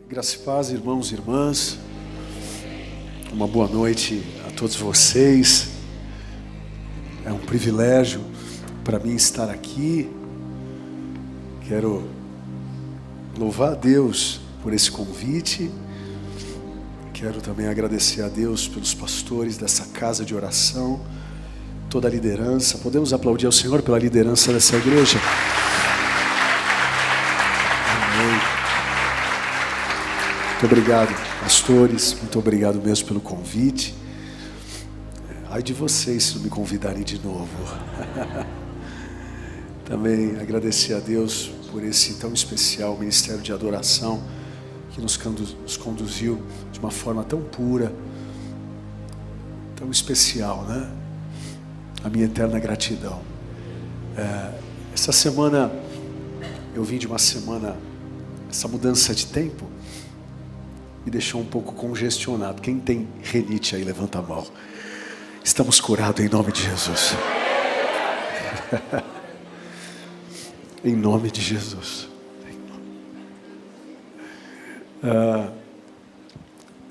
Graça e paz, irmãos e irmãs. Uma boa noite a todos vocês. É um privilégio para mim estar aqui. Quero louvar a Deus por esse convite. Quero também agradecer a Deus pelos pastores dessa casa de oração, toda a liderança. Podemos aplaudir ao Senhor pela liderança dessa igreja? Amém. Muito obrigado, pastores. Muito obrigado mesmo pelo convite. Ai de vocês se não me convidarem de novo. Também agradecer a Deus por esse tão especial ministério de adoração que nos conduziu de uma forma tão pura, tão especial, né? A minha eterna gratidão. Essa semana, eu vim de uma semana, essa mudança de tempo me deixou um pouco congestionado. Quem tem rinite aí, levanta a mão. Estamos curados em nome de Jesus. Em nome de Jesus.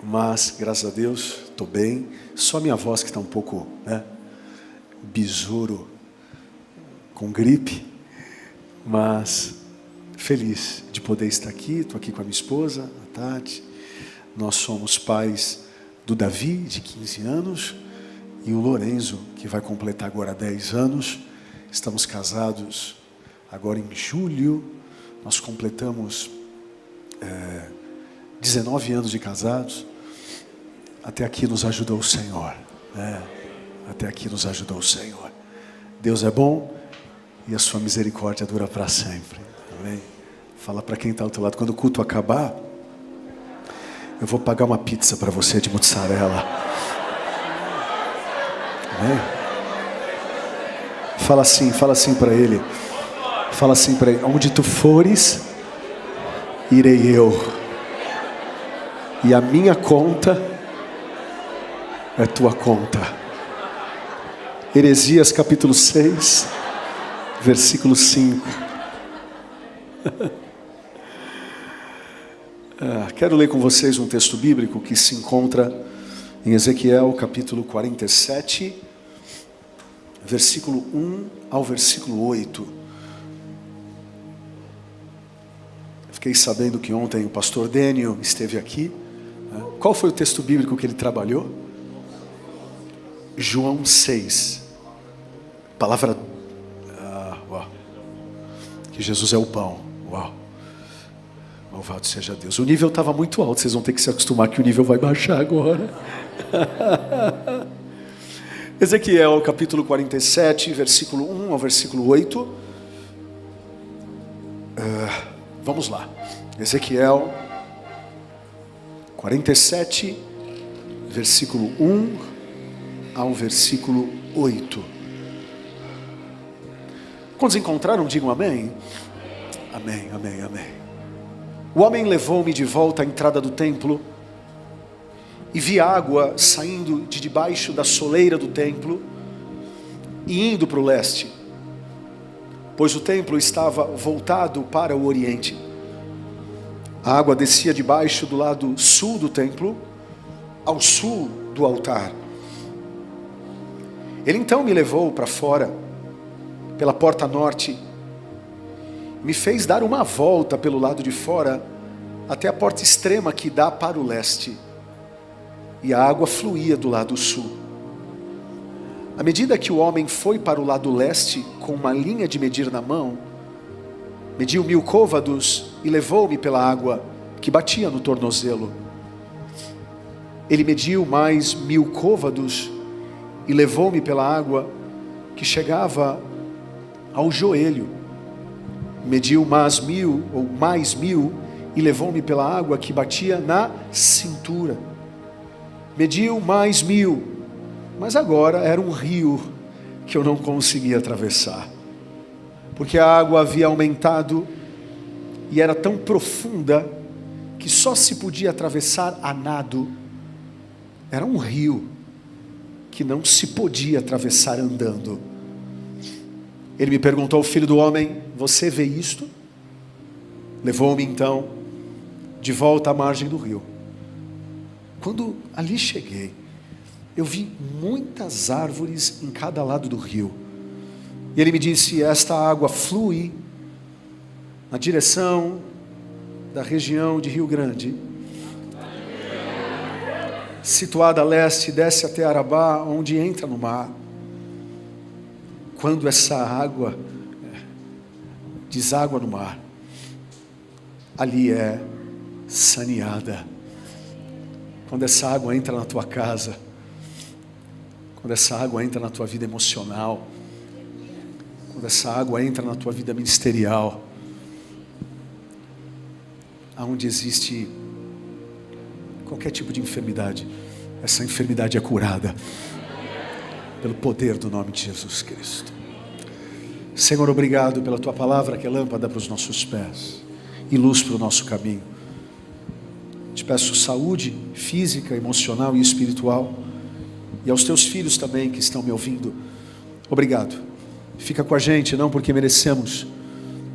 Mas, graças a Deus, estou bem. Só minha voz que está um pouco, né, besouro, com gripe. Mas feliz de poder estar aqui. Estou aqui com a minha esposa, a Tati. Nós somos pais do Davi, de 15 anos, e o Lorenzo, que vai completar agora 10 anos. Estamos casados agora em julho. Nós completamos 19 anos de casados. Até aqui nos ajudou o Senhor, né? Até aqui nos ajudou o Senhor. Deus é bom e a sua misericórdia dura para sempre. Amém? Fala para quem está ao teu lado, quando o culto acabar, eu vou pagar uma pizza para você de mussarela. Amém? Fala assim para ele. Fala assim para ele: onde tu fores, irei eu. E a minha conta é tua conta. Heresias capítulo 6, versículo 5. Quero ler com vocês um texto bíblico que se encontra em Ezequiel capítulo 47, versículo 1 ao versículo 8. Fiquei sabendo que ontem o pastor Dênio esteve aqui. Qual foi o texto bíblico que ele trabalhou? João 6. Palavra... que Jesus é o pão. Uau. Louvado seja Deus. O nível estava muito alto. Vocês vão ter que se acostumar que o nível vai baixar agora. Ezequiel capítulo 47, versículo 1 ao versículo 8. Vamos lá. Ezequiel 47, versículo 1 ao versículo 8. Quantos encontraram? Digam amém. Amém, amém, amém. O homem levou-me de volta à entrada do templo e vi água saindo de debaixo da soleira do templo e indo para o leste, pois o templo estava voltado para o oriente. A água descia debaixo do lado sul do templo, ao sul do altar. Ele então me levou para fora, pela porta norte, me fez dar uma volta pelo lado de fora, até a porta extrema que dá para o leste, e a água fluía do lado sul. À medida que o homem foi para o lado leste, com uma linha de medir na mão, mediu 1000 côvados e levou-me pela água que batia no tornozelo. Ele mediu mais 1000 côvados e levou-me pela água que chegava ao joelho. Mediu mais 1000 e levou-me pela água que batia na cintura. Mediu mais 1000, mas agora era um rio que eu não conseguia atravessar, porque a água havia aumentado e era tão profunda que só se podia atravessar a nado. Era um rio que não se podia atravessar andando. Ele me perguntou: filho do homem, você vê isto? Levou-me então de volta à margem do rio. Quando ali cheguei, eu vi muitas árvores em cada lado do rio. E ele me disse: esta água flui na direção da região de Rio Grande, situada a leste, desce até Arabá, onde entra no mar. Quando essa água deságua no mar, ali é saneada. Quando essa água entra na tua casa, quando essa água entra na tua vida emocional, quando essa água entra na tua vida ministerial, aonde existe qualquer tipo de enfermidade, essa enfermidade é curada pelo poder do nome de Jesus Cristo. Senhor, obrigado pela tua palavra, que é lâmpada para os nossos pés e luz para o nosso caminho. Te peço saúde física, emocional e espiritual, e aos teus filhos também que estão me ouvindo. Obrigado. Fica com a gente, não porque merecemos,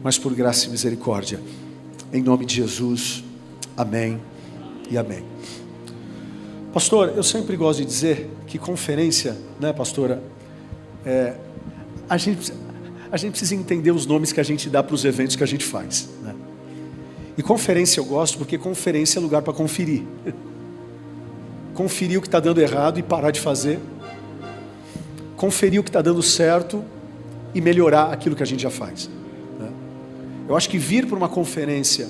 mas por graça e misericórdia. Em nome de Jesus, amém e amém. Pastor, eu sempre gosto de dizer que conferência, né, pastora, a gente precisa entender os nomes que a gente dá para os eventos que a gente faz, né? E conferência eu gosto porque conferência é lugar para conferir. Conferir o que está dando errado e parar de fazer. Conferir o que está dando certo e melhorar aquilo que a gente já faz, né? Eu acho que vir para uma conferência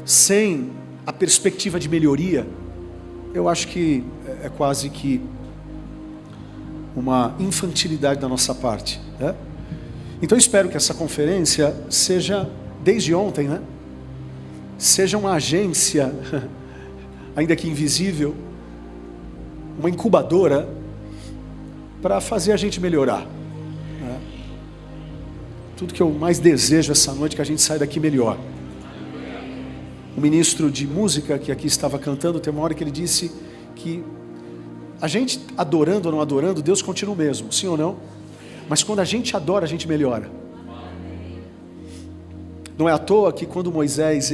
sem a perspectiva de melhoria, eu acho que é quase que uma infantilidade da nossa parte, né? Então eu espero que essa conferência seja, desde ontem, né, seja uma agência, ainda que invisível, uma incubadora para fazer a gente melhorar, né? Tudo que eu mais desejo essa noite é que a gente saia daqui melhor. O ministro de música que aqui estava cantando, tem uma hora que ele disse que a gente adorando ou não adorando, Deus continua o mesmo, sim ou não? Mas quando a gente adora, a gente melhora. Não é à toa que quando Moisés,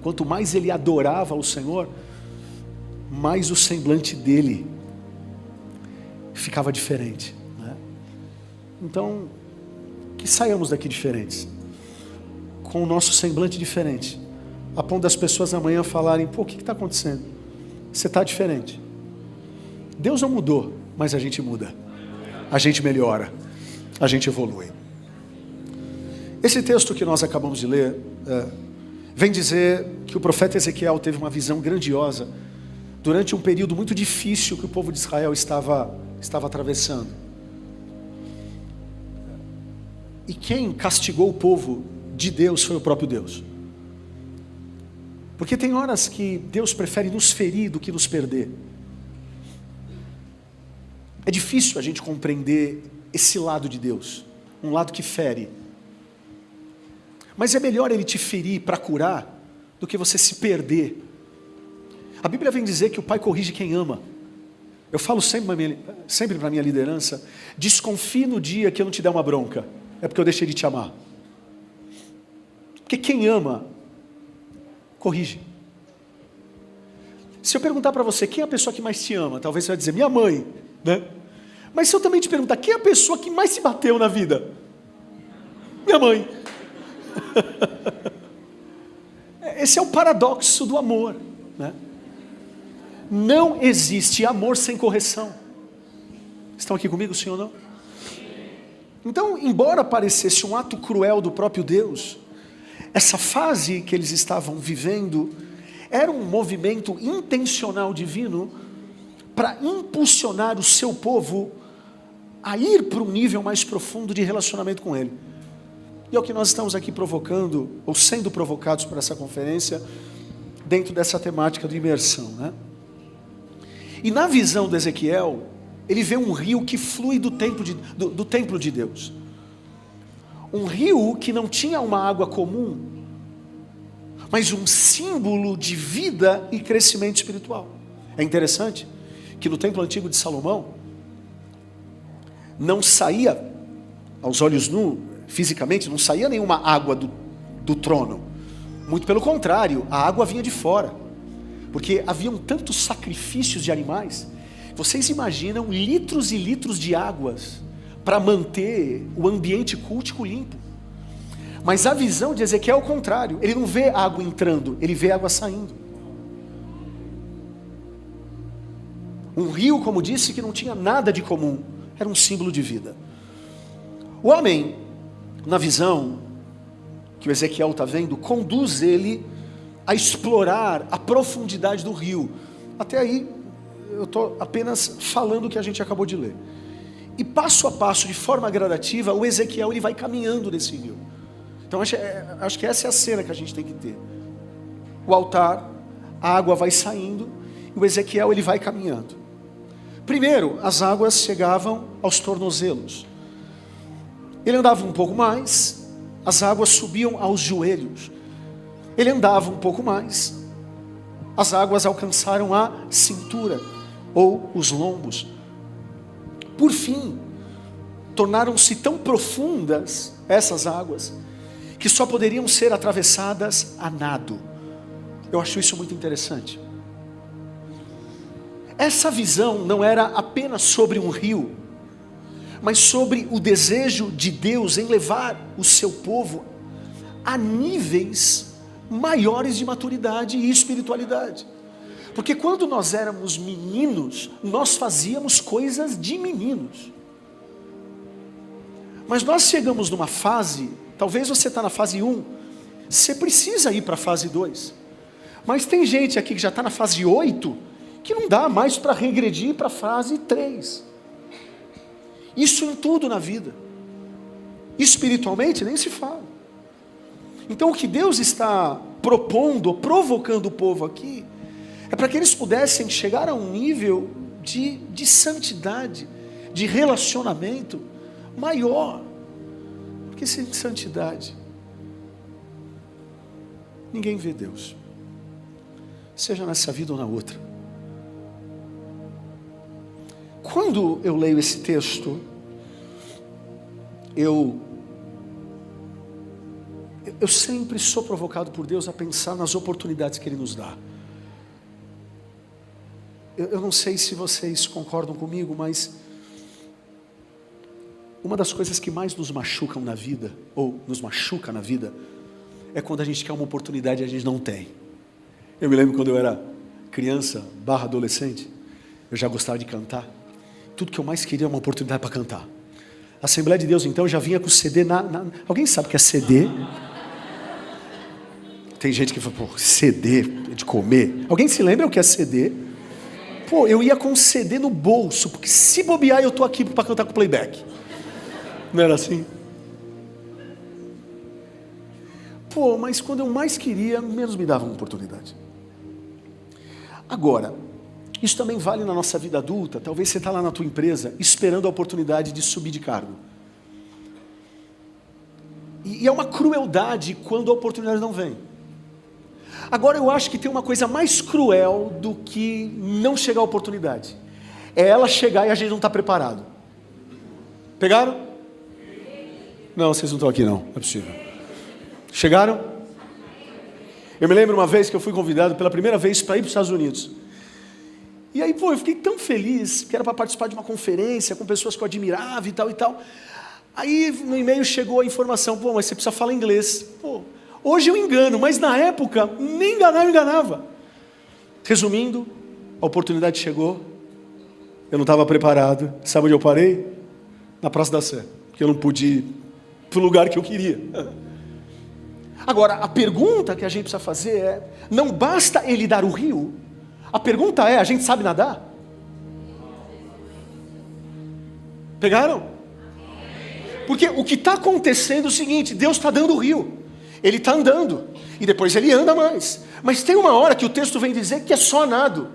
quanto mais ele adorava o Senhor, mais o semblante dele ficava diferente, né? Então, que saiamos daqui diferentes, com o nosso semblante diferente, a ponto das pessoas amanhã falarem: pô, o que está acontecendo? Você está diferente. Deus não mudou, mas a gente muda, a gente melhora, a gente evolui. Esse texto que nós acabamos de ler vem dizer que o profeta Ezequiel teve uma visão grandiosa durante um período muito difícil que o povo de Israel estava atravessando. E quem castigou o povo de Deus foi o próprio Deus. Porque tem horas que Deus prefere nos ferir do que nos perder. É difícil a gente compreender esse lado de Deus, um lado que fere. Mas é melhor Ele te ferir para curar do que você se perder. A Bíblia vem dizer que o Pai corrige quem ama. Eu falo sempre para a minha liderança: desconfie no dia que eu não te der uma bronca, é porque eu deixei de te amar. Porque quem ama, corrige. Se eu perguntar para você quem é a pessoa que mais te ama, talvez você vai dizer: minha mãe, né? Mas se eu também te perguntar quem é a pessoa que mais se bateu na vida, minha mãe. Esse é o paradoxo do amor, né? Não existe amor sem correção. Estão aqui comigo, sim ou não? Então, embora parecesse um ato cruel do próprio Deus, essa fase que eles estavam vivendo era um movimento intencional divino para impulsionar o seu povo a ir para um nível mais profundo de relacionamento com Ele. E é o que nós estamos aqui provocando, ou sendo provocados por essa conferência, dentro dessa temática de imersão, né? E na visão de Ezequiel, ele vê um rio que flui do templo de Deus. Um rio que não tinha uma água comum, mas um símbolo de vida e crescimento espiritual. É interessante que no templo antigo de Salomão, não saía, aos olhos nus, fisicamente, não saía nenhuma água do trono. Muito pelo contrário, a água vinha de fora, porque haviam tantos sacrifícios de animais. Vocês imaginam litros e litros de águas para manter o ambiente cultico limpo. Mas a visão de Ezequiel é o contrário. Ele não vê água entrando, ele vê água saindo. Um rio, como disse, que não tinha nada de comum, era um símbolo de vida. O homem, na visão que o Ezequiel está vendo, conduz ele a explorar a profundidade do rio. Até aí, eu estou apenas falando o que a gente acabou de ler. E passo a passo, de forma gradativa, o Ezequiel ele vai caminhando nesse rio. Então acho que essa é a cena que a gente tem que ter. O altar, a água vai saindo, e o Ezequiel ele vai caminhando. Primeiro, as águas chegavam aos tornozelos. Ele andava um pouco mais, as águas subiam aos joelhos. Ele andava um pouco mais, as águas alcançaram a cintura, ou os lombos. Por fim, tornaram-se tão profundas essas águas, que só poderiam ser atravessadas a nado. Eu acho isso muito interessante. Essa visão não era apenas sobre um rio, mas sobre o desejo de Deus em levar o seu povo a níveis maiores de maturidade e espiritualidade. Porque quando nós éramos meninos, nós fazíamos coisas de meninos. Mas nós chegamos numa fase, talvez você está na fase 1, você precisa ir para a fase 2. Mas tem gente aqui que já está na fase 8, que não dá mais para regredir para a fase 3. Isso em tudo na vida. Espiritualmente nem se fala. Então o que Deus está propondo, provocando o povo aqui, é para que eles pudessem chegar a um nível de santidade, de relacionamento maior. Porque sem santidade, ninguém vê Deus, seja nessa vida ou na outra. Quando eu leio esse texto, eu sempre sou provocado por Deus a pensar nas oportunidades que Ele nos dá. Eu não sei se vocês concordam comigo, mas uma das coisas que mais nos machucam na vida, ou nos machuca na vida, é quando a gente quer uma oportunidade e a gente não tem. Eu me lembro quando eu era criança, adolescente, eu já gostava de cantar. Tudo que eu mais queria era uma oportunidade para cantar. A Assembleia de Deus, então, já vinha com o CD Alguém sabe o que é CD? Tem gente que fala, pô, CD de comer. Alguém se lembra o que é CD? Pô, eu ia com o CD no bolso, porque se bobear eu estou aqui para cantar com playback. Não era assim? Pô, mas quando eu mais queria, menos me davam oportunidade. Agora, isso também vale na nossa vida adulta. Talvez você está lá na tua empresa, esperando a oportunidade de subir de cargo. E é uma crueldade quando a oportunidade não vem. Agora eu acho que tem uma coisa mais cruel do que não chegar a oportunidade. É ela chegar e a gente não está preparado. Pegaram? Não, vocês não estão aqui não, não é possível. Chegaram? Eu me lembro uma vez que eu fui convidado pela primeira vez para ir para os Estados Unidos. E aí, eu fiquei tão feliz, que era para participar de uma conferência com pessoas que eu admirava e tal e tal. Aí no e-mail chegou a informação, mas você precisa falar inglês. Hoje eu engano, mas na época, nem enganar eu enganava. Resumindo, a oportunidade chegou, eu não estava preparado. Sabe onde eu parei? Na Praça da Sé, porque eu não pude ir para o lugar que eu queria. Agora, a pergunta que a gente precisa fazer é, não basta ele dar o rio, a pergunta é, a gente sabe nadar? Pegaram? Porque o que está acontecendo é o seguinte, Deus está dando o rio, Ele está andando, e depois Ele anda mais. Mas tem uma hora que o texto vem dizer que é só nado.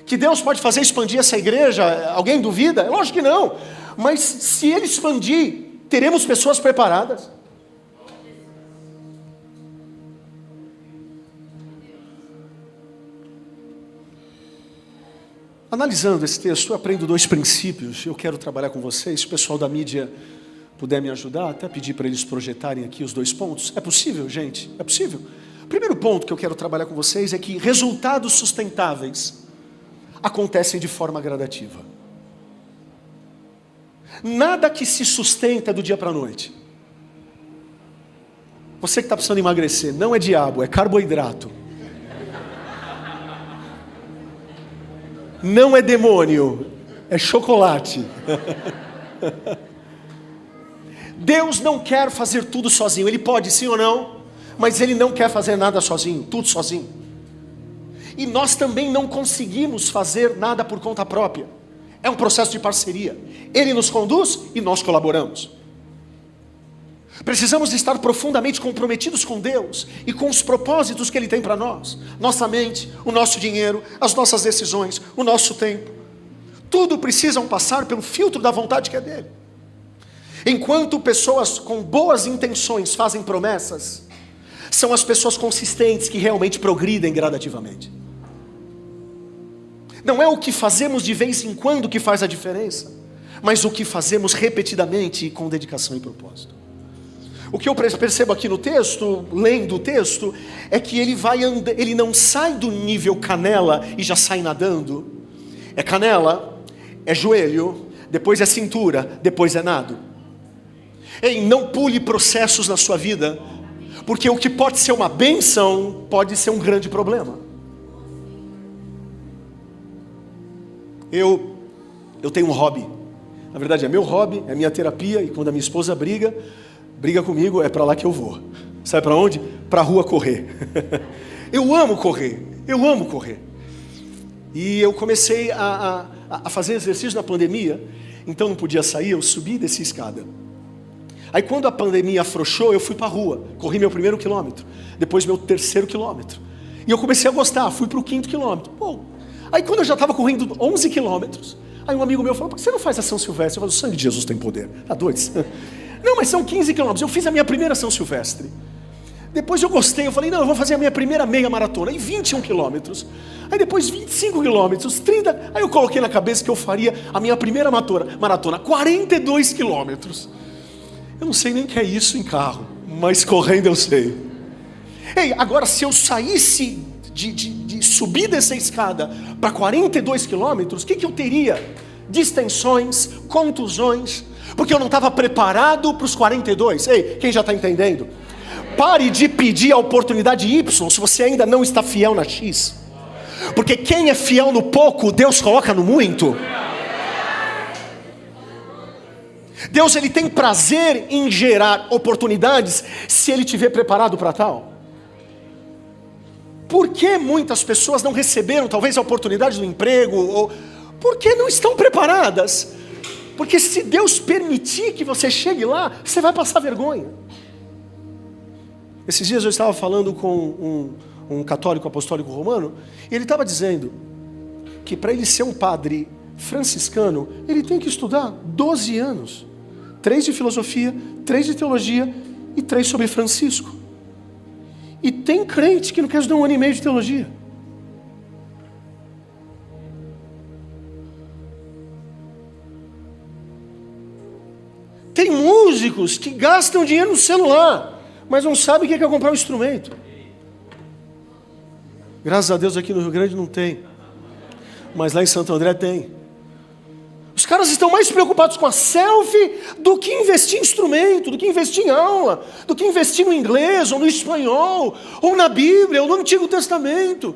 Que Deus pode fazer expandir essa igreja, alguém duvida? Lógico que não. Mas se Ele expandir, teremos pessoas preparadas. Analisando esse texto, eu aprendo 2 princípios. Eu quero trabalhar com vocês. O pessoal da mídia puder me ajudar, até pedir para eles projetarem aqui os 2 pontos. É possível, gente? É possível? O primeiro ponto que eu quero trabalhar com vocês é que resultados sustentáveis acontecem de forma gradativa. Nada que se sustenta do dia para a noite. Você que está precisando emagrecer, não é diabo, é carboidrato. Não é demônio, é chocolate. Deus não quer fazer tudo sozinho. Ele pode sim ou não, mas Ele não quer fazer nada sozinho, tudo sozinho. E nós também não conseguimos fazer nada por conta própria. É um processo de parceria. Ele nos conduz e nós colaboramos. Precisamos estar profundamente comprometidos com Deus e com os propósitos que Ele tem para nós. Nossa mente, o nosso dinheiro, as nossas decisões, o nosso tempo. Tudo precisam passar pelo filtro da vontade que é dEle. Enquanto pessoas com boas intenções fazem promessas, são as pessoas consistentes que realmente progridem gradativamente. Não é o que fazemos de vez em quando que faz a diferença, mas o que fazemos repetidamente e com dedicação e propósito. O que eu percebo aqui no texto, lendo o texto, é que ele não sai do nível canela e já sai nadando. É canela, é joelho, depois é cintura, depois é nado. Ei, não pule processos na sua vida, porque o que pode ser uma bênção, pode ser um grande problema. Eu tenho um hobby. Na verdade é meu hobby, é minha terapia, e quando a minha esposa briga comigo, é para lá que eu vou. Sabe para onde? Para a rua correr. Eu amo correr. E eu comecei a fazer exercício na pandemia, então não podia sair, eu subi e desci a escada. Aí quando a pandemia afrouxou, eu fui para a rua, corri meu 1º quilômetro, depois meu 3º quilômetro. E eu comecei a gostar, fui para o 5º quilômetro. Aí quando eu já estava correndo 11 quilômetros, aí um amigo meu falou: por que você não faz a São Silvestre? Eu falei: o sangue de Jesus tem poder. Tá doido? Não, mas são 15 quilômetros. Eu fiz a minha primeira São Silvestre. Depois eu gostei, eu falei: não, eu vou fazer a minha primeira meia maratona. Aí 21 quilômetros. Aí depois 25 quilômetros, 30. Aí eu coloquei na cabeça que eu faria a minha primeira maratona, 42 quilômetros. Eu não sei nem o que é isso em carro, mas correndo eu sei. Ei, agora se eu saísse de subir dessa escada para 42 quilômetros, o que eu teria? Distensões, contusões, porque eu não estava preparado para os 42. Ei, quem já está entendendo? Pare de pedir a oportunidade Y se você ainda não está fiel na X. Porque quem é fiel no pouco, Deus coloca no muito. Deus, Ele tem prazer em gerar oportunidades se Ele te vê preparado para tal. Por que muitas pessoas não receberam talvez a oportunidade do emprego? Ou porque não estão preparadas? Porque se Deus permitir que você chegue lá, você vai passar vergonha. Esses dias eu estava falando com um católico apostólico romano, e ele estava dizendo que para ele ser um padre franciscano, ele tem que estudar 12 anos. 3 de filosofia, 3 de teologia e 3 sobre Francisco. E tem crente que não quer estudar 1 ano e meio de teologia. Tem músicos que gastam dinheiro no celular, mas não sabem o que é comprar um instrumento. Graças a Deus aqui no Rio Grande não tem, mas lá em Santo André tem. Os caras estão mais preocupados com a selfie do que investir em instrumento, do que investir em aula, do que investir no inglês, ou no espanhol, ou na Bíblia, ou no Antigo Testamento.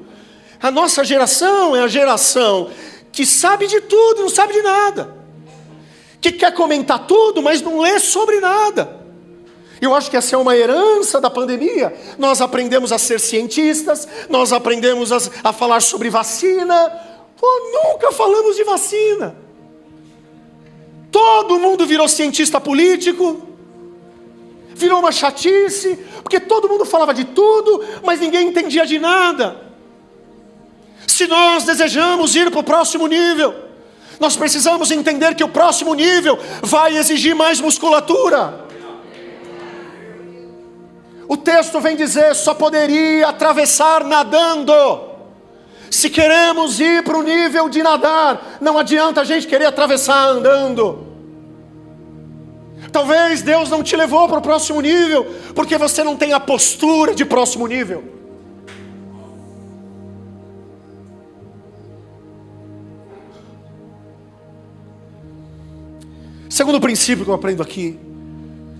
A nossa geração é a geração que sabe de tudo e não sabe de nada. Que quer comentar tudo, mas não lê sobre nada. Eu acho que essa é uma herança da pandemia. Nós aprendemos a ser cientistas, nós aprendemos a falar sobre vacina. Nunca falamos de vacina. Todo mundo virou cientista político, virou uma chatice, porque todo mundo falava de tudo, mas ninguém entendia de nada. Se nós desejamos ir para o próximo nível, nós precisamos entender que o próximo nível vai exigir mais musculatura. O texto vem dizer: só poderia atravessar nadando. Se queremos ir para o nível de nadar, não adianta a gente querer atravessar andando. Talvez Deus não te levou para o próximo nível, porque você não tem a postura de próximo nível. Segundo princípio que eu aprendo aqui,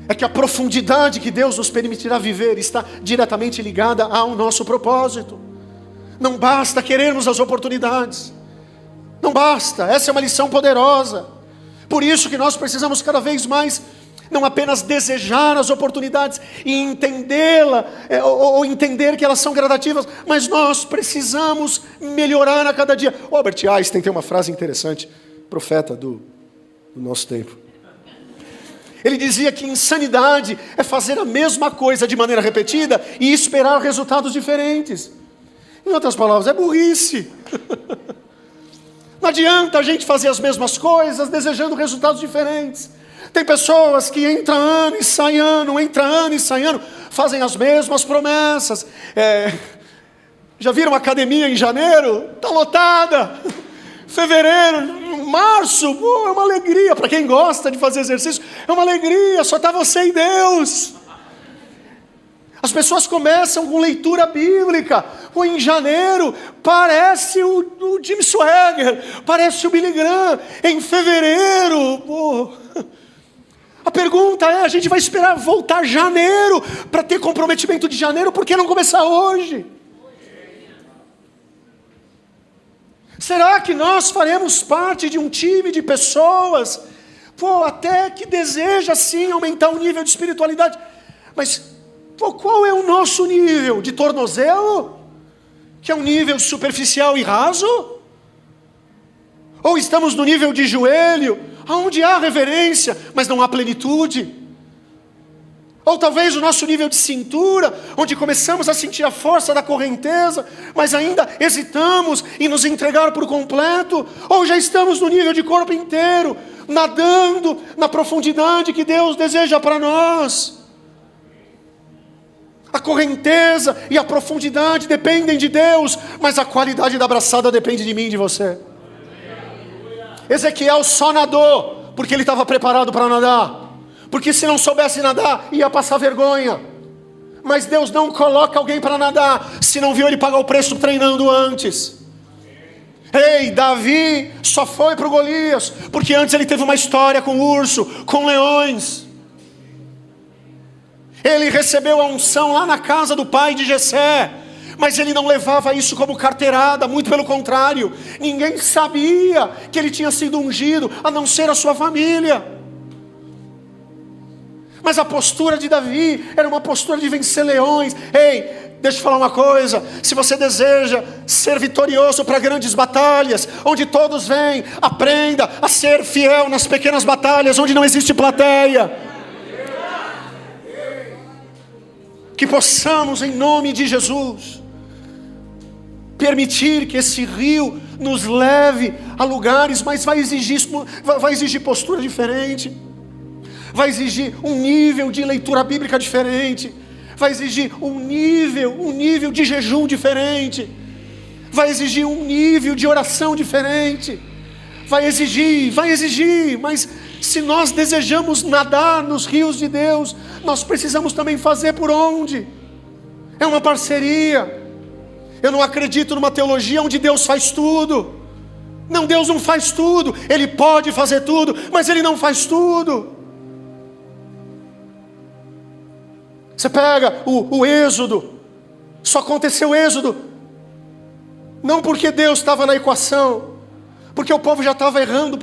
é que a profundidade que Deus nos permitirá viver está diretamente ligada ao nosso propósito. Não basta querermos as oportunidades. Não basta, essa é uma lição poderosa. Por isso que nós precisamos cada vez mais, não apenas desejar as oportunidades e entendê-la, ou entender que elas são gradativas, mas nós precisamos melhorar a cada dia. O Albert Einstein tem uma frase interessante, profeta do nosso tempo. Ele dizia que insanidade é fazer a mesma coisa de maneira repetida e esperar resultados diferentes. Em outras palavras, é burrice. Não adianta a gente fazer as mesmas coisas desejando resultados diferentes. Tem pessoas que entra ano e sai ano, fazem as mesmas promessas. Já viram uma academia em janeiro? Está lotada. Fevereiro, março, é uma alegria. Para quem gosta de fazer exercício, é uma alegria, só está você e Deus. As pessoas começam com leitura bíblica, ou em janeiro, parece o Jim Swagger, parece o Billy Graham. Em fevereiro, a pergunta é, a gente vai esperar voltar janeiro, para ter comprometimento de janeiro, por que não começar hoje? Será que nós faremos parte de um time de pessoas, até que deseja sim aumentar o nível de espiritualidade, mas qual é o nosso nível? De tornozelo? Que é um nível superficial e raso? Ou estamos no nível de joelho, onde há reverência, mas não há plenitude? Ou talvez o nosso nível de cintura, onde começamos a sentir a força da correnteza, mas ainda hesitamos em nos entregar por completo? Ou já estamos no nível de corpo inteiro, nadando na profundidade que Deus deseja para nós? A correnteza e a profundidade dependem de Deus, mas a qualidade da abraçada depende de mim e de você. Ezequiel só nadou porque ele estava preparado para nadar. Porque se não soubesse nadar, ia passar vergonha. Mas Deus não coloca alguém para nadar se não viu ele pagar o preço treinando antes. Davi só foi para o Golias porque antes ele teve uma história com urso, com leões. Ele recebeu a unção lá na casa do pai de Jessé, mas ele não levava isso como carteirada, muito pelo contrário. Ninguém sabia que ele tinha sido ungido, a não ser a sua família. Mas a postura de Davi era uma postura de vencer leões. Deixa eu falar uma coisa. Se você deseja ser vitorioso para grandes batalhas, onde todos vêm, aprenda a ser fiel nas pequenas batalhas, onde não existe plateia. Que possamos, em nome de Jesus, permitir que esse rio nos leve a lugares, mas vai exigir postura diferente. Vai exigir um nível de leitura bíblica diferente, vai exigir um nível de jejum diferente, vai exigir um nível de oração diferente, vai exigir, mas se nós desejamos nadar nos rios de Deus, nós precisamos também fazer por onde? É uma parceria. Eu não acredito numa teologia onde Deus faz tudo. Não, Deus não faz tudo, Ele pode fazer tudo, mas Ele não faz tudo. Você pega o Êxodo, só aconteceu o Êxodo, não porque Deus estava na equação, porque o povo já estava errando,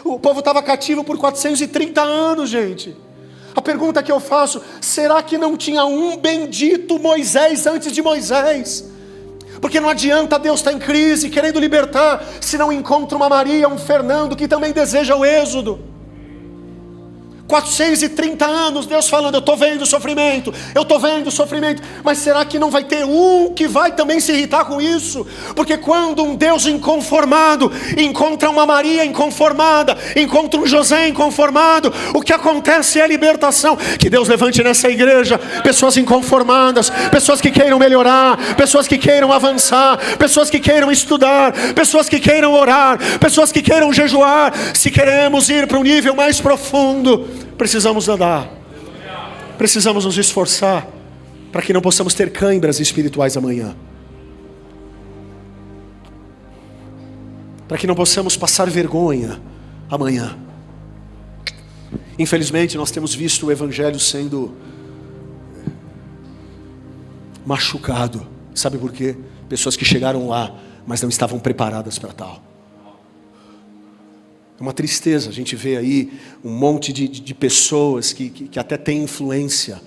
o povo estava cativo por 430 anos, gente. A pergunta que eu faço, será que não tinha um bendito Moisés antes de Moisés? Porque não adianta Deus estar em crise, querendo libertar, se não encontra uma Maria, um Fernando, que também deseja o Êxodo. 430 anos, Deus falando, eu estou vendo o sofrimento, mas será que não vai ter um que vai também se irritar com isso? Porque quando um Deus inconformado encontra uma Maria inconformada, encontra um José inconformado, o que acontece é a libertação. Que Deus levante nessa igreja pessoas inconformadas, pessoas que queiram melhorar, pessoas que queiram avançar, pessoas que queiram estudar, pessoas que queiram orar, pessoas que queiram jejuar. Se queremos ir para um nível mais profundo, Precisamos andar. Precisamos nos esforçar para que não possamos ter cãibras espirituais amanhã. Para que não possamos passar vergonha amanhã. Infelizmente, nós temos visto o Evangelho sendo machucado. Sabe por quê? Pessoas que chegaram lá, mas não estavam preparadas para tal. É uma tristeza, a gente vê aí um monte de pessoas que até têm influência,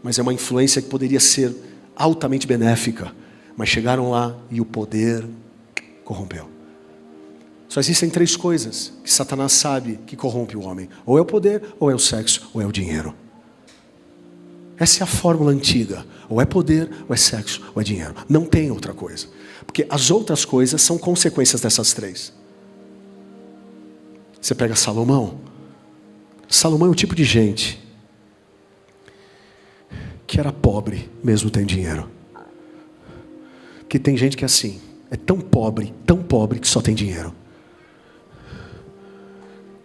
mas é uma influência que poderia ser altamente benéfica, mas chegaram lá e o poder corrompeu. Só existem 3 coisas que Satanás sabe que corrompe o homem: ou é o poder, ou é o sexo, ou é o dinheiro. Essa é a fórmula antiga: ou é poder, ou é sexo, ou é dinheiro. Não tem outra coisa, porque as outras coisas são consequências dessas 3. Você pega Salomão. Salomão é o tipo de gente que era pobre, mesmo tendo dinheiro. Porque tem gente que é assim, é tão pobre que só tem dinheiro.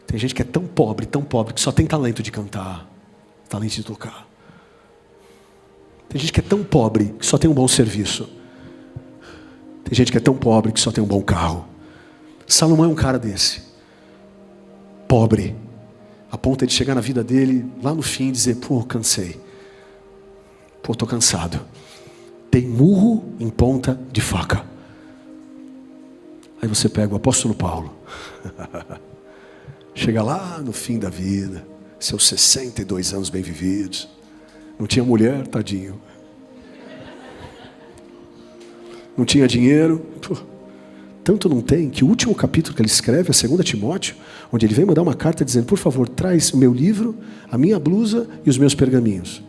Tem gente que é tão pobre que só tem talento de cantar, talento de tocar. Tem gente que é tão pobre que só tem um bom serviço. Tem gente que é tão pobre que só tem um bom carro. Salomão é um cara desse. Pobre, a ponto de chegar na vida dele, lá no fim, e dizer: pô, cansei. Pô, tô cansado. Tem murro em ponta de faca. Aí você pega o apóstolo Paulo. Chega lá no fim da vida, seus 62 anos bem vividos. Não tinha mulher, tadinho. Não tinha dinheiro. Pô, tanto não tem, que o último capítulo que ele escreve é 2 Timóteo, onde ele vem mandar uma carta dizendo: por favor, traz o meu livro, a minha blusa e os meus pergaminhos.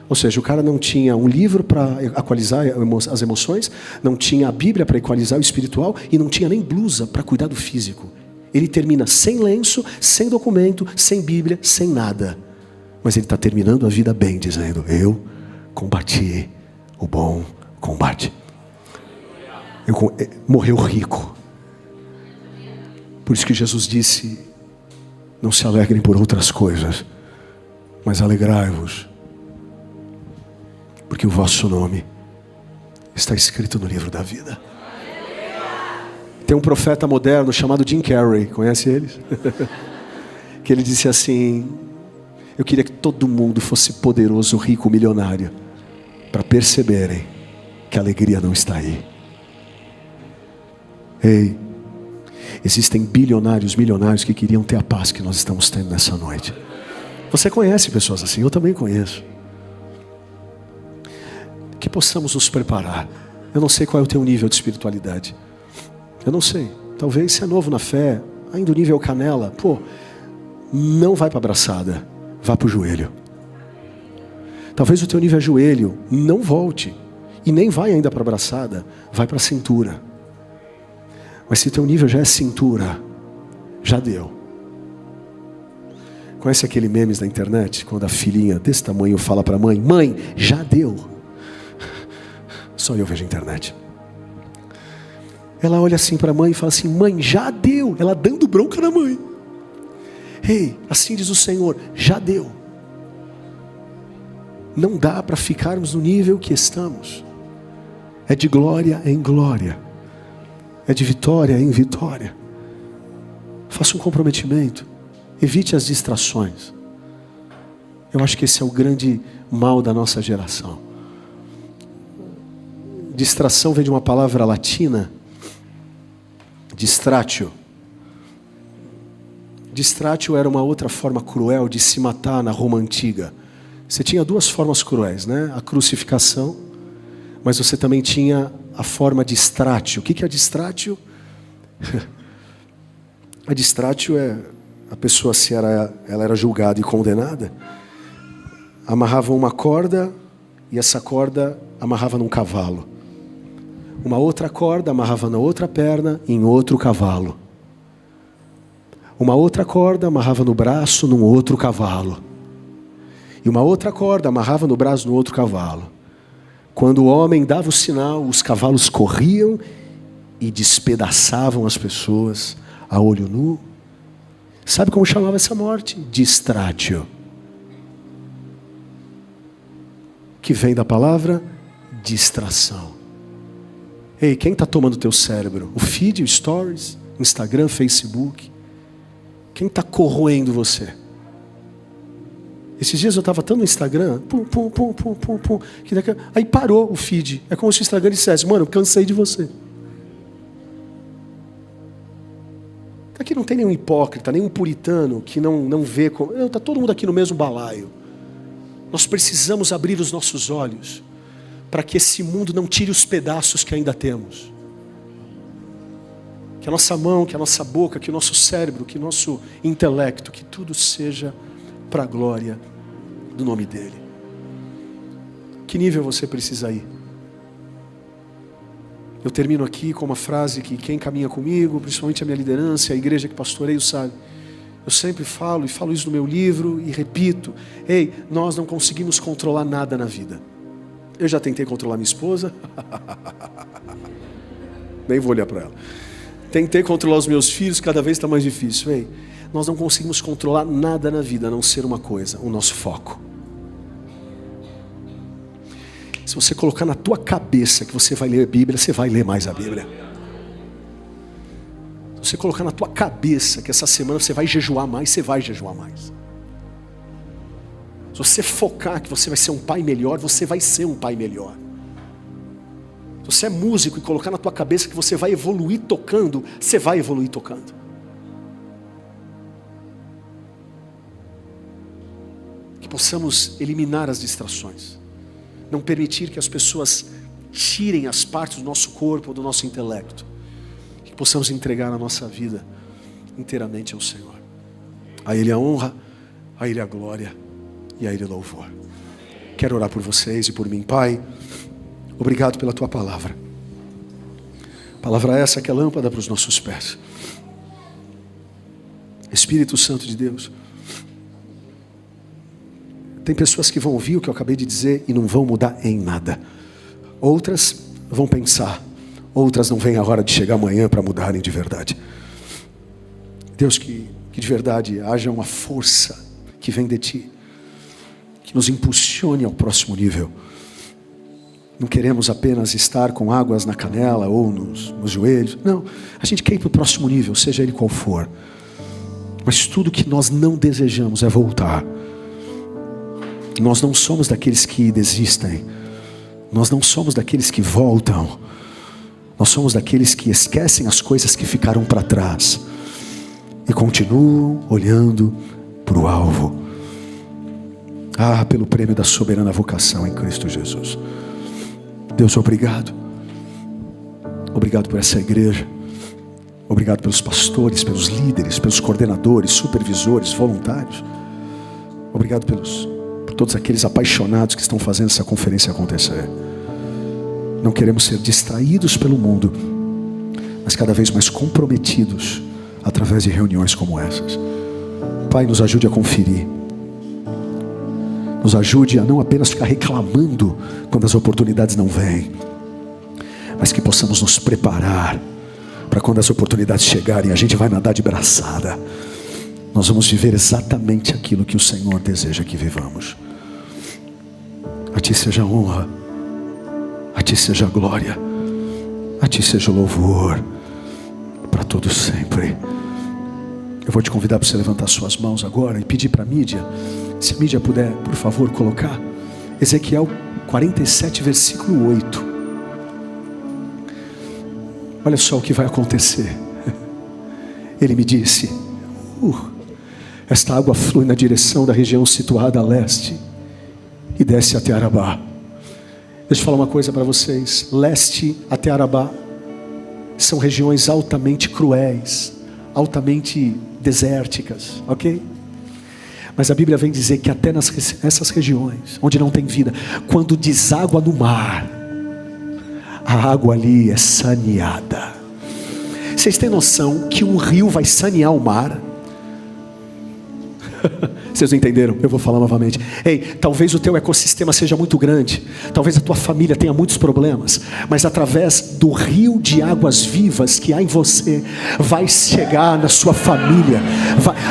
Ou seja, o cara não tinha um livro para equalizar as emoções, não tinha a Bíblia para equalizar o espiritual e não tinha nem blusa para cuidar do físico. Ele termina sem lenço, sem documento, sem Bíblia, sem nada. Mas ele está terminando a vida bem, dizendo: eu combati o bom combate. Morreu rico. Por isso que Jesus disse: não se alegrem por outras coisas, mas alegrai-vos, porque o vosso nome está escrito no livro da vida. Tem um profeta moderno chamado Jim Carrey, conhece ele? Que ele disse assim: eu queria que todo mundo fosse poderoso, rico, milionário, para perceberem que a alegria não está aí. Ei, existem bilionários, milionários que queriam ter a paz que nós estamos tendo nessa noite. Você conhece pessoas assim, eu também conheço. Que possamos nos preparar. Eu não sei qual é o teu nível de espiritualidade. Eu não sei. Talvez você é novo na fé, ainda o nível canela. Pô, não vai para a braçada, vá para o joelho. Talvez o teu nível é joelho, não volte. E nem vai ainda para a braçada, vai para a cintura. Mas se teu nível já é cintura, já deu. Conhece aquele memes da internet? Quando a filhinha desse tamanho fala para a mãe: mãe, já deu. Só eu vejo a internet. Ela olha assim para a mãe e fala assim: mãe, já deu. Ela dando bronca na mãe. Ei, assim diz o Senhor: já deu. Não dá para ficarmos no nível que estamos. É de glória em glória. É de vitória em vitória. Faça um comprometimento. Evite as distrações. Eu acho que esse é o grande mal da nossa geração. Distração vem de uma palavra latina, distratio. Distratio era uma outra forma cruel de se matar na Roma antiga. Você tinha 2 formas cruéis, né? A crucificação, mas você também tinha a forma distratio. O que é distratio? A distratio é a pessoa, se ela era julgada e condenada, amarrava uma corda e essa corda amarrava num cavalo. Uma outra corda amarrava na outra perna em outro cavalo. Uma outra corda amarrava no braço num outro cavalo. E uma outra corda amarrava no braço no outro cavalo. Quando o homem dava o sinal, os cavalos corriam e despedaçavam as pessoas a olho nu. Sabe como chamava essa morte? Distratio. que vem da palavra distração. Ei, quem está tomando o teu cérebro? O feed, o stories, Instagram, Facebook? Quem está corroendo você? Esses dias eu estava tão no Instagram, aí parou o feed. É como se o Instagram dissesse: mano, eu cansei de você. Aqui não tem nenhum hipócrita, nenhum puritano que não vê. Está todo mundo aqui no mesmo balaio. Nós precisamos abrir os nossos olhos para que esse mundo não tire os pedaços que ainda temos. Que a nossa mão, que a nossa boca, que o nosso cérebro, que o nosso intelecto, que tudo seja para a glória do nome dEle. Que nível você precisa ir? Eu termino aqui com uma frase que quem caminha comigo, principalmente a minha liderança, a igreja que pastoreio, sabe. Eu sempre falo, e falo isso no meu livro, e repito: ei, nós não conseguimos controlar nada na vida. Eu já tentei controlar minha esposa. Nem vou olhar para ela. Tentei controlar os meus filhos, cada vez está mais difícil. Ei, nós não conseguimos controlar nada na vida, a não ser uma coisa: o nosso foco. Se você colocar na tua cabeça que você vai ler a Bíblia, você vai ler mais a Bíblia. Se você colocar na tua cabeça que essa semana você vai jejuar mais, você vai jejuar mais. Se você focar que você vai ser um pai melhor, você vai ser um pai melhor. Se você é músico e colocar na tua cabeça que você vai evoluir tocando, você vai evoluir tocando. Que possamos eliminar as distrações. Não permitir que as pessoas tirem as partes do nosso corpo, do nosso intelecto. Que possamos entregar a nossa vida inteiramente ao Senhor. A Ele a honra, a Ele a glória e a Ele o louvor. Quero orar por vocês e por mim. Pai, obrigado pela Tua palavra. Palavra essa que é lâmpada para os nossos pés. Espírito Santo de Deus, tem pessoas que vão ouvir o que eu acabei de dizer e não vão mudar em nada. Outras vão pensar. Outras não vêm a hora de chegar amanhã para mudarem de verdade. Deus, que de verdade haja uma força que vem de Ti, que nos impulsione ao próximo nível. Não queremos apenas estar com águas na canela ou nos joelhos. Não, a gente quer ir para o próximo nível, seja ele qual for. Mas tudo que nós não desejamos é voltar. Nós não somos daqueles que desistem. Nós não somos daqueles que voltam. Nós somos daqueles que esquecem as coisas que ficaram para trás e continuam olhando para o alvo. Pelo prêmio da soberana vocação em Cristo Jesus. Deus, obrigado. Obrigado por essa igreja. Obrigado pelos pastores, pelos líderes, pelos coordenadores, supervisores, voluntários. Obrigado por todos aqueles apaixonados que estão fazendo essa conferência acontecer. Não queremos ser distraídos pelo mundo, mas cada vez mais comprometidos através de reuniões como essas. Pai, nos ajude a conferir. Nos ajude a não apenas ficar reclamando quando as oportunidades não vêm, mas que possamos nos preparar para quando as oportunidades chegarem, a gente vai nadar de braçada. Nós vamos viver exatamente aquilo que o Senhor deseja que vivamos. A Ti seja a honra, a Ti seja a glória, a Ti seja o louvor, para todos sempre. Eu vou te convidar para você levantar suas mãos agora e pedir para a mídia, se a mídia puder, por favor, colocar Ezequiel 47, versículo 8. Olha só o que vai acontecer. Ele me disse: esta água flui na direção da região situada a leste e desce até Arabá. Deixa eu falar uma coisa para vocês. Leste até Arabá são regiões altamente cruéis, altamente desérticas, ok? Mas a Bíblia vem dizer que até nessas regiões onde não tem vida, quando deságua no mar, a água ali é saneada. Vocês têm noção que um rio vai sanear o mar? Vocês não entenderam? Eu vou falar novamente. Ei, talvez o teu ecossistema seja muito grande, talvez a tua família tenha muitos problemas, mas através do rio de águas vivas que há em você, vai chegar na sua família.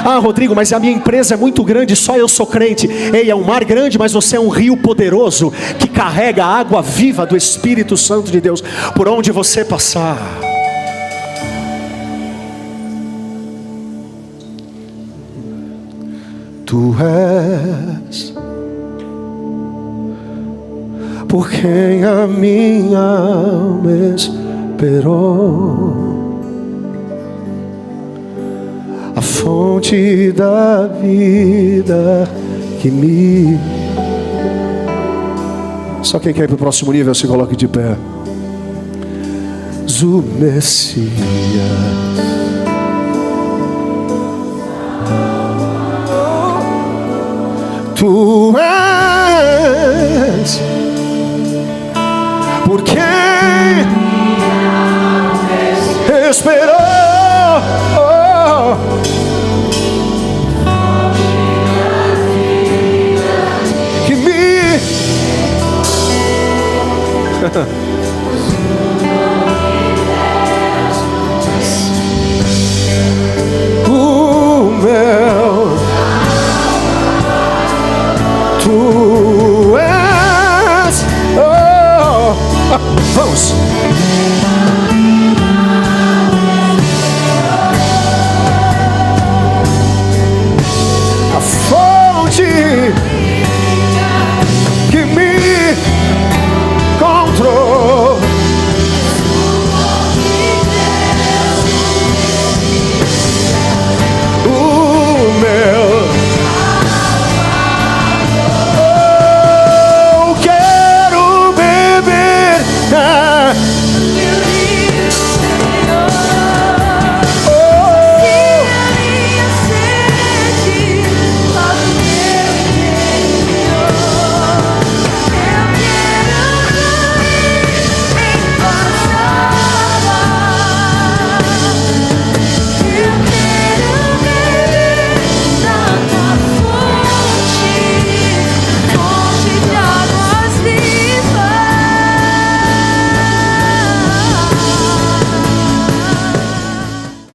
Ah, Rodrigo, mas a minha empresa é muito grande, só eu sou crente. Ei, é um mar grande, mas você é um rio poderoso que carrega a água viva do Espírito Santo de Deus por onde você passar. Tu és por quem a minha alma esperou, a fonte da vida que me... Só quem quer ir para o próximo nível se coloque de pé. O Messias, Tu és por quem esperou, que me